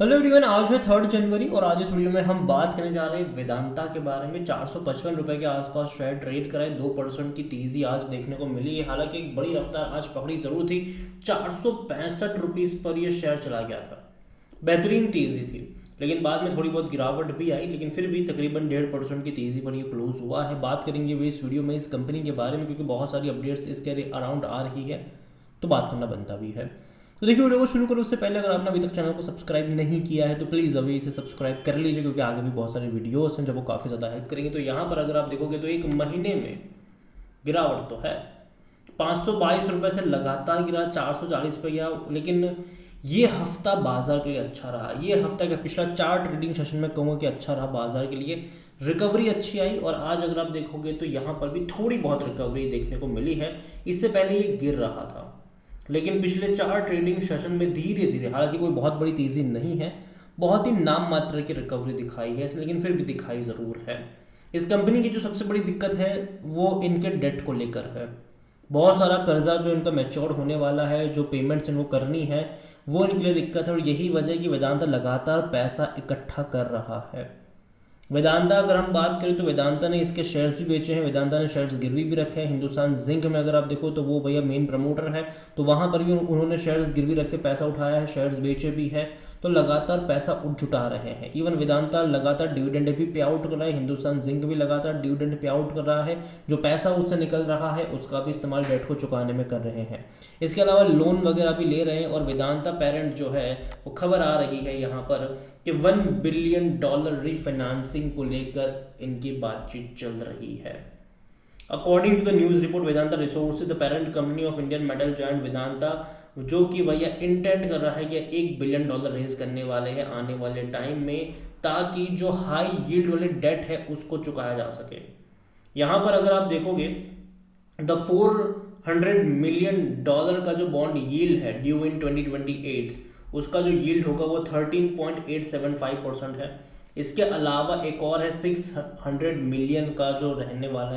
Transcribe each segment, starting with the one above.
Hello everyone, आज है 3 जनवरी और आज इस वीडियो में हम बात करने जा रहे हैं वेदांता के बारे में। 455 रुपए के आसपास शेयर ट्रेड कराए, 2% की तेजी आज देखने को मिली है। हालांकि एक बड़ी रफ्तार आज पकड़ी जरूर थी। 465 रुपीज़ पर यह शेयर चला गया था। बेहतरीन तेजी थी, लेकिन बाद में थोड़ी बहुत गिरावट भी आई, लेकिन फिर भी तकरीबन 1.5% की तेजी पर यह क्लोज हुआ है। बात करेंगे भी इस वीडियो में इस कंपनी के बारे में, क्योंकि बहुत सारी अपडेट्स इसके अराउंड आ रही है, तो बात करना बनता भी है। तो देखिए, वीडियो को शुरू करो उससे पहले अगर आपने अभी तक चैनल को सब्सक्राइब नहीं किया है तो प्लीज़ अभी इसे सब्सक्राइब कर लीजिए, क्योंकि आगे भी बहुत सारे वीडियोस हैं जो वो काफ़ी ज़्यादा हेल्प करेंगे। तो यहाँ पर अगर आप देखोगे तो एक महीने में गिरावट तो है। 522 रुपये से लगातार गिरा 440 पे गया, लेकिन ये हफ्ता बाजार के लिए अच्छा रहा। ये हफ्ता का पिछला 4 ट्रेडिंग सेशन में कहूँगा कि अच्छा रहा बाजार के लिए। रिकवरी अच्छी आई और आज अगर आप देखोगे तो यहाँ पर भी थोड़ी बहुत रिकवरी देखने को मिली है। इससे पहले ये गिर रहा था, लेकिन पिछले 4 ट्रेडिंग सेशन में धीरे धीरे, हालांकि कोई बहुत बड़ी तेजी नहीं है, बहुत ही नाम मात्र की रिकवरी दिखाई है, लेकिन फिर भी दिखाई ज़रूर है। इस कंपनी की जो सबसे बड़ी दिक्कत है वो इनके डेट को लेकर है। बहुत सारा कर्जा जो इनका मैच्योर होने वाला है, जो पेमेंट्स इनको करनी है, वो इनके लिए दिक्कत है। और यही वजह है कि वेदांता लगातार पैसा इकट्ठा कर रहा है। वेदांता अगर हम बात करें तो वेदांता ने इसके शेयर्स भी बेचे हैं, वेदांता ने शेयर्स गिरवी भी रखे हैं। हिंदुस्तान जिंक में अगर आप देखो तो वो भैया मेन प्रमोटर है, तो वहाँ पर भी उन्होंने शेयर्स गिरवी रख के पैसा उठाया है, शेयर्स बेचे भी है, तो लगातार पैसा उठ जुटा रहे हैं। इवन वेदांता लगातार डिविडेंड भी पे आउट कर रहा है, हिंदुस्तान जिंक भी लगातार डिविडेंड पे आउट कर रहा है। जो पैसा उससे निकल रहा है उसका भी इस्तेमाल डेट को चुकाने में कर रहे हैं। इसके अलावा लोन वगैरह भी ले रहे हैं। और वेदांता पेरेंट जो है वो खबर आ रही है यहाँ पर कि $1 बिलियन रीफाइनेंसिंग को लेकर इनकी बातचीत चल रही है। According to the news report, Vedanta resources the parent company of Indian metal giant Vedanta, जो कि भैया इंटेंट कर रहा है कि $1 बिलियन रेज करने वाले हैं आने वाले टाइम में, ताकि जो हाई यील्ड वाले डेट है उसको चुकाया जा सके। यहाँ पर अगर आप देखोगे द $400 मिलियन का जो बॉन्ड यील्ड है ड्यू इन 2028, उसका जो यील्ड होगा वो 13.875% है। इसके अलावा एक और है 600 मिलियन का जो रहने वाला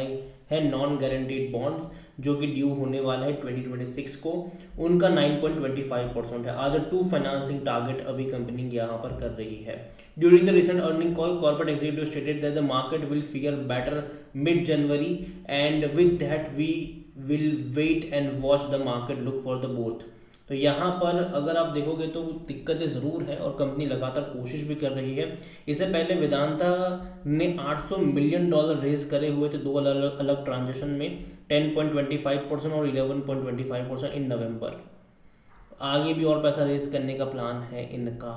है नॉन गारंटीड बॉन्ड्स, जो कि ड्यू होने वाला है 2026 को, उनका 9.25% है। आज टू फाइनेंसिंग टारगेट अभी कंपनी यहाँ पर कर रही है। During the recent earning call, corporate executive stated that the market will figure better mid January and with that we will wait and watch the market look for the both. तो यहाँ पर अगर आप देखोगे तो दिक्कतें ज़रूर हैं और कंपनी लगातार कोशिश भी कर रही है। इससे पहले वेदांता ने $800 मिलियन रेज करे हुए थे दो अलग अलग ट्रांजेक्शन में, 10.25% और 11.25% इन नवंबर। आगे भी और पैसा रेज करने का प्लान है इनका,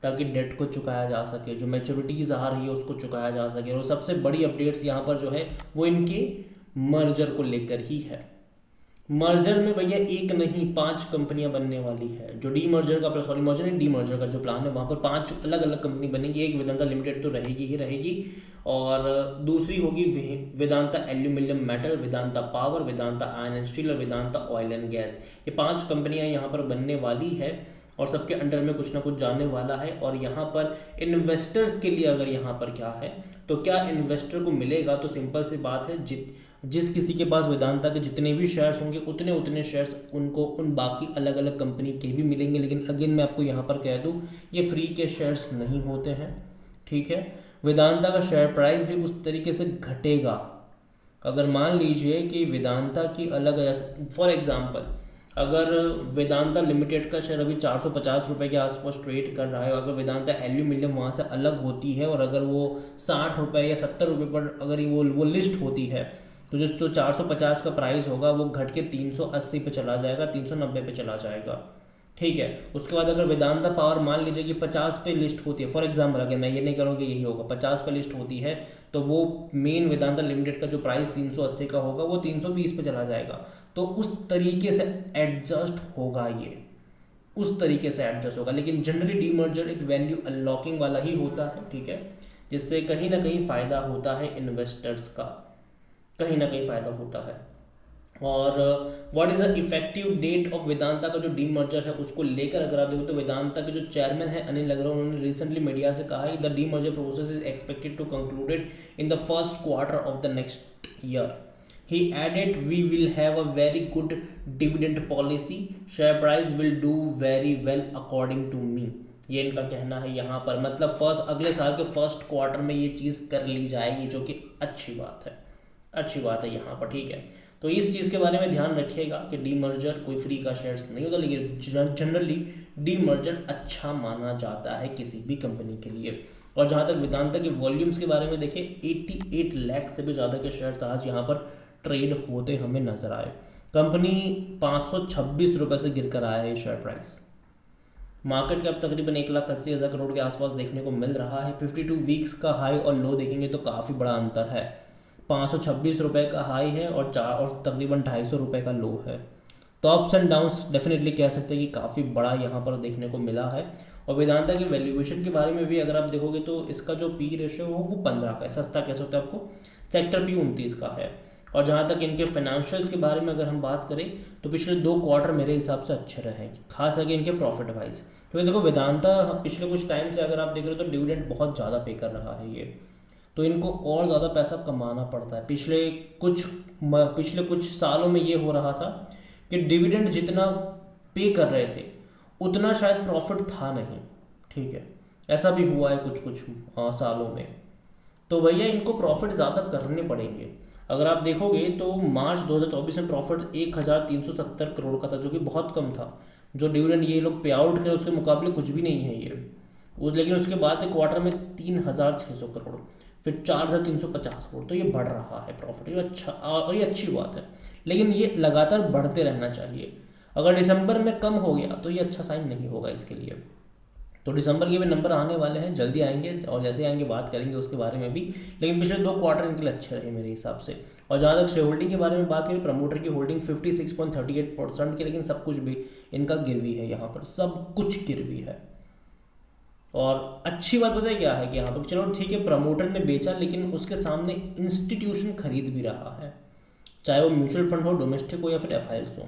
ताकि डेट को चुकाया जा सके, जो मैच्योरिटीज़ आ रही है उसको चुकाया जा सके। और सबसे बड़ी अपडेट्स यहाँ पर जो है वो इनके मर्जर को लेकर ही है। मर्जर में भैया एक नहीं 5 कंपनियां बनने वाली है। जो मर्जर नहीं, डी मर्जर का जो प्लान है वहाँ पर 5 अलग अलग कंपनी बनेगी। एक वेदांता लिमिटेड तो रहेगी ही रहेगी, और दूसरी होगी Vedanta aluminium metal, Vedanta power, Vedanta iron and steel और वेदांता ऑयल एंड गैस। ये 5 कंपनियां यहाँ पर बनने वाली है और सबके अंडर में कुछ ना कुछ जाने वाला है। और यहाँ पर इन्वेस्टर्स के लिए अगर यहाँ पर क्या है तो क्या इन्वेस्टर को मिलेगा, तो सिंपल सी बात है, जिस किसी के पास वेदांता के जितने भी शेयर्स होंगे उतने उतने शेयर्स उनको उन बाकी अलग अलग कंपनी के भी मिलेंगे। लेकिन अगेन मैं आपको यहाँ पर कह दूँ, ये फ्री के शेयर्स नहीं होते हैं, ठीक है। वेदांता का शेयर प्राइस भी उस तरीके से घटेगा। अगर मान लीजिए कि वेदांता की अलग, फॉर एग्जांपल अगर वेदांता लिमिटेड का शेयर अभी 450 रुपये के आसपास ट्रेड कर रहा है, अगर वेदांता एल्यूमिनियम वहाँ से अलग होती है और अगर वो 60 रुपये या 70 रुपये पर अगर वो लिस्ट होती है, तो जो 450 का प्राइस होगा वो घट के 380 पे चला जाएगा, 390 पे चला जाएगा, ठीक है। उसके बाद अगर वेदांता पावर मान लीजिए कि 50 पे लिस्ट होती है, फॉर एग्जांपल, अगर मैं ये नहीं करूँगा कि यही होगा, 50 पे लिस्ट होती है, तो वो मेन वेदांता लिमिटेड का जो प्राइस 380 का होगा वो 320 पे चला जाएगा। तो उस तरीके से एडजस्ट होगा, ये उस तरीके से एडजस्ट होगा। लेकिन जनरली डीमर्जर एक वैल्यू अनलॉकिंग वाला ही होता है, ठीक है, जिससे कहीं ना कहीं फ़ायदा होता है इन्वेस्टर्स का, कहीं ना कहीं फ़ायदा होता है। और what is the effective date of Vedanta का जो डीमर्जर है उसको लेकर अगर आप देखो तो वेदांता के जो चेयरमैन है अनिल अग्रवाल, उन्होंने रिसेंटली मीडिया से कहा है the demerger process is expected to concluded in the first quarter of the next year. He added, we will have a very good dividend policy. Share price will do very well according to me. ये इनका कहना है यहाँ पर, मतलब अगले साल के फर्स्ट क्वार्टर में ये चीज़ कर ली जाएगी, जो कि अच्छी बात है, अच्छी बात है यहाँ पर, ठीक है। तो इस चीज़ के बारे में ध्यान रखिएगा कि डीमर्जर कोई फ्री का शेयर्स नहीं होता, लेकिन जनरली डीमर्जर अच्छा माना जाता है किसी भी कंपनी के लिए। और जहाँ तक वेदांता के वॉल्यूम्स के बारे में देखें, 88 लाख से भी ज़्यादा के शेयर्स आज यहाँ पर ट्रेड होते हमें नजर आए। कंपनी 526 रुपये से गिर कर आया है शेयर प्राइस। मार्केट कैप तकरीबन 1,80,000 करोड़ के आसपास देखने को मिल रहा है। 52 वीक्स का हाई और लो देखेंगे तो काफ़ी बड़ा अंतर है। 526 रुपये का हाई है और तकरीबन 250 रुपये का लो है। तो अप्स एंड डाउन्स डेफिनेटली कह सकते हैं कि काफ़ी बड़ा यहाँ पर देखने को मिला है। और वेदांता की वैल्यूएशन के बारे में भी अगर आप देखोगे तो इसका जो पी रेशियो हो वो 15 का है, सस्ता कैसे होता है आपको, सेक्टर पी 29 का है। और जहाँ तक इनके फाइनेंशियल्स के बारे में अगर हम बात करें तो पिछले 2 क्वार्टर मेरे हिसाब से अच्छे रहे, खास करके इनके प्रॉफिट वाइज। क्योंकि देखो वेदांता पिछले कुछ टाइम से अगर आप देख रहे हो तो डिविडेंड बहुत ज़्यादा पे कर रहा है ये, तो इनको और ज़्यादा पैसा कमाना पड़ता है। पिछले कुछ सालों में ये हो रहा था कि डिविडेंड जितना पे कर रहे थे उतना शायद प्रॉफिट था नहीं, ठीक है, ऐसा भी हुआ है कुछ सालों में। तो भैया इनको प्रॉफिट ज़्यादा करने पड़ेंगे। अगर आप देखोगे तो मार्च 2024 में प्रॉफिट 1,370 करोड़ का था, जो कि बहुत कम था। जो डिविडेंड ये लोग पे आउट करें उसके मुकाबले कुछ भी नहीं है ये। लेकिन उसके बाद एक क्वार्टर में 3,600 करोड़, फिर 4,350 करोड़, तो ये बढ़ रहा है प्रॉफिट, ये अच्छा और ये अच्छी बात है। लेकिन ये लगातार बढ़ते रहना चाहिए। अगर दिसंबर में कम हो गया तो ये अच्छा साइन नहीं होगा इसके लिए। तो दिसंबर के भी नंबर आने वाले हैं, जल्दी आएंगे, और जैसे आएंगे बात करेंगे उसके बारे में भी। लेकिन पिछले 2 क्वार्टर इनके लिए अच्छे रहे मेरे हिसाब से। और जहाँ तक शेयर होल्डिंग के बारे में बात करें, प्रमोटर की होल्डिंग 56.38% की, लेकिन सब कुछ भी इनका गिरवी है, यहाँ पर सब कुछ गिरवी है। और अच्छी बात पता है क्या है कि यहाँ पर चलो ठीक है प्रमोटर ने बेचा, लेकिन उसके सामने इंस्टीट्यूशन खरीद भी रहा है, चाहे वो म्यूचुअल फंड हो, डोमेस्टिक हो या फिर FIs हो,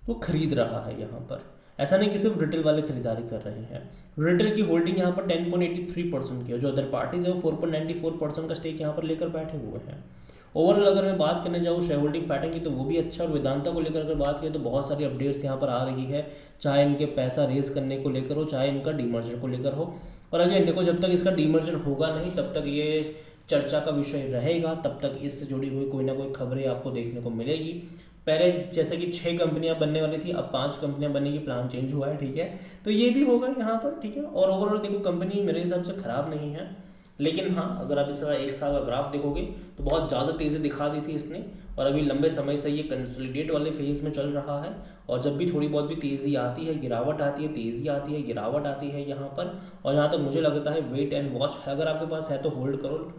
वो खरीद रहा है यहाँ पर। ऐसा नहीं कि सिर्फ रिटेल वाले खरीदारी कर रहे हैं। रिटेल की होल्डिंग यहाँ पर 10.83% की है, जो अदर पार्टीज है वो 4.94% का स्टेक यहाँ पर लेकर बैठे हुए हैं। ओवरऑल अगर मैं बात करने जाऊँ शेयर होल्डिंग पैटर्न की तो वो भी अच्छा। और वेदांता को लेकर अगर बात करें तो बहुत सारी अपडेट्स यहाँ पर आ रही है, चाहे इनके पैसा रेज करने को लेकर हो, चाहे इनका डीमर्जर को लेकर हो। और अगेन देखो, जब तक इसका डीमर्जर होगा नहीं तब तक ये चर्चा का विषय रहेगा, तब तक इससे जुड़ी हुई कोई ना कोई खबरें आपको देखने को मिलेगी। पहले जैसे कि 6 कंपनियां बनने वाली थी, अब 5 कंपनियां बनने की प्लान चेंज हुआ है, ठीक है। तो ये भी होगा यहाँ पर, ठीक है। और ओवरऑल देखो कंपनी मेरे हिसाब से ख़राब नहीं है, लेकिन हाँ अगर आप इसका 1 साल का ग्राफ देखोगे तो बहुत ज़्यादा तेज़ी दिखा दी थी इसने, और अभी लंबे समय से ये कंसोलिडेट वाले फेज़ में चल रहा है। और जब भी थोड़ी बहुत भी तेज़ी आती है, गिरावट आती है, तेज़ी आती है, गिरावट आती है यहाँ पर। और जहाँ तक मुझे लगता है वेट एंड वॉच है, अगर आपके पास है तो होल्ड करो,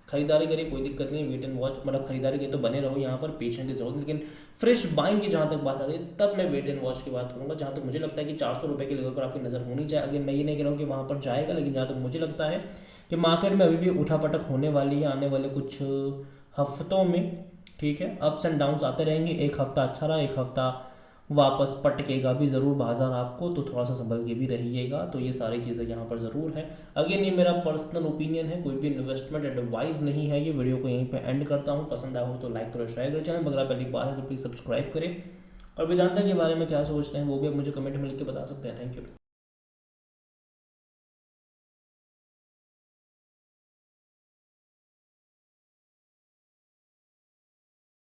खरीदारी करिए, कोई दिक्कत नहीं है। वेट एंड वॉच मतलब खरीदारी करिए तो बने रहो यहाँ पर, पेशेंस की जरूरत। लेकिन फ्रेश बाइंग की जहाँ तक बात आती है तब मैं वेट एंड वॉच की बात करूँगा। जहाँ तक मुझे लगता है कि 400 रुपये के लेवल पर आपकी नज़र होनी चाहिए। अगर मैं ये नहीं कह रहा हूँ कि वहाँ पर जाएगा, लेकिन जहाँ तक मुझे लगता है कि मार्केट में अभी भी उठापटक होने वाली है आने वाले कुछ हफ्तों में, ठीक है। अप्स एंड डाउन्स आते रहेंगे, एक हफ्ता अच्छा रहा, एक हफ्ता वापस पटकेगा भी ज़रूर बाजार आपको, तो थोड़ा सा संभल के भी रहिएगा। तो ये सारी चीज़ें यहाँ पर ज़रूर है। अगेन ये मेरा पर्सनल ओपिनियन है, कोई भी इन्वेस्टमेंट एडवाइस नहीं है। ये वीडियो को यहीं पे एंड करता हूँ। पसंद आया हो तो लाइक करो, शेयर करो, चैनल अगर आप पहली बार है तो प्लीज़ सब्सक्राइब करें। और वेदांता के बारे में क्या सोचते हैं वो भी आप मुझे कमेंट में लिख के बता सकते हैं। Thank you.